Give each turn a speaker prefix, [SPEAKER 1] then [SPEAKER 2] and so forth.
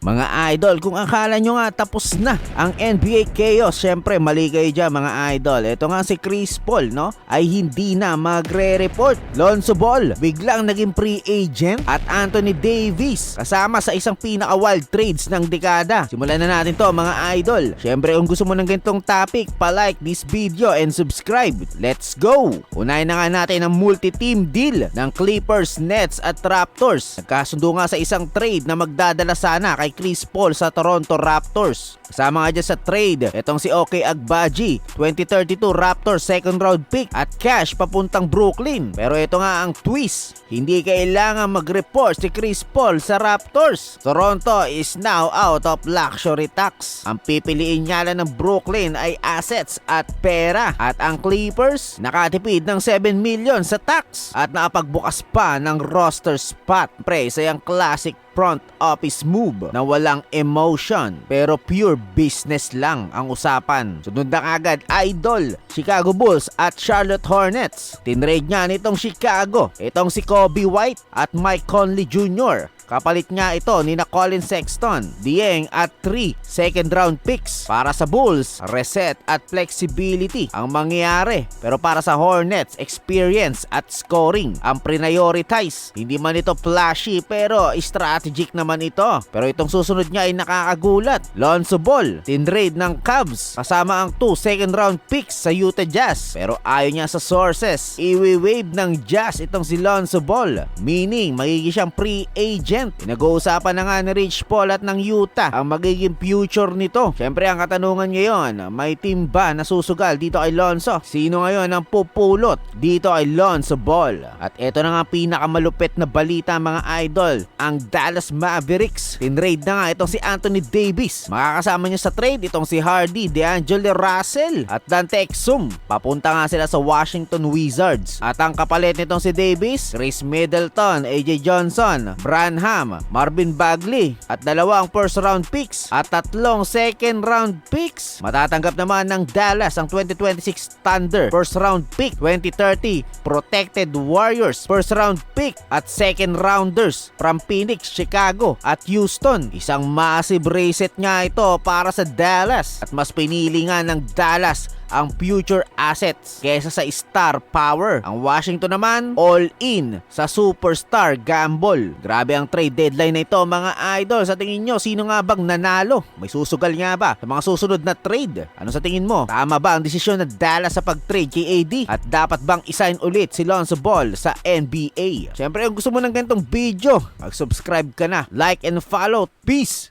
[SPEAKER 1] Mga idol, kung akala nyo nga tapos na ang NBA Chaos, syempre mali kayo dyan mga idol. Ito nga si Chris Paul, no, ay hindi na magre-report. Lonzo Ball, biglang naging free agent. At Anthony Davis, kasama sa isang pinaka-wild trades ng dekada. Simulan na natin to mga idol. Syempre kung gusto mo ng ganitong topic, pa-like this video and subscribe. Let's go! Unahin na nga natin ang multi-team deal ng Clippers, Nets at Raptors. Nagkasundo nga sa isang trade na magdadala sana kay Chris Paul sa Toronto Raptors. Kasama nga dyan sa trade itong si OK Agbaji, 2032 Raptors second round pick at cash papuntang Brooklyn. Pero ito nga ang twist, hindi kailangan mag-report si Chris Paul sa Raptors. Toronto is now out of luxury tax. Ang pipiliin nga lang ng Brooklyn ay assets at pera. At ang Clippers nakatipid ng 7 million sa tax at nakapagbukas pa ng roster spot. Pre, sayang classic front office move na walang emotion pero pure business lang ang usapan. Sunod na agad idol, Chicago Bulls at Charlotte Hornets. Tinrade nga nitong Chicago itong si Kobe White at Mike Conley Jr. Kapalit nga ito ni na Colin Sexton, Dieng at 3 second round picks. Para sa Bulls, reset at flexibility ang mangyayari. Pero para sa Hornets, experience at scoring ang prioritize. Hindi man ito flashy pero strategic naman ito. Pero itong susunod niya ay nakakagulat. Lonzo Ball, tinrade ng Cavs kasama ang 2 second round picks sa Utah Jazz. Pero ayon niya sa sources, iwi-wave ng Jazz itong si Lonzo Ball. Meaning, magiging siyang free agent. Pinag-uusapan na nga ni Rich Paul at ng Utah ang magiging future nito. Siyempre ang katanungan ngayon, may team ba na susugal dito kay Lonzo? Sino ngayon ang pupulot dito kay Lonzo Ball? At ito na nga pinakamalupit na balita mga idol, ang Dallas Mavericks. Tinrade na nga itong si Anthony Davis. Makakasama niya sa trade itong si Hardy, D'Angelo Russell at Dante Exum. Papunta nga sila sa Washington Wizards. At ang kapalit nitong si Davis, Chris Middleton, AJ Johnson, Branham, Marvin Bagley at 2 first round picks at 3 second round picks. Matatanggap naman ng Dallas ang 2026 Thunder first round pick, 2030 Protected Warriors first round pick at second rounders from Phoenix, Chicago at Houston. Isang massive reset nga ito para sa Dallas at mas pinili nga ng Dallas ang future assets kaysa sa star power. Ang Washington naman all in sa superstar gamble. Grabe ang trade deadline na ito mga idol. Sa tingin nyo, sino nga bang nanalo? May susugal nga ba sa mga susunod na trade? Ano sa tingin mo? Tama ba ang desisyon ng Dallas sa pag-trade kay AD? At dapat bang isign ulit si Lonzo Ball sa NBA? Siyempre kung gusto mo ng ganitong video, mag-subscribe ka na, like and follow. Peace!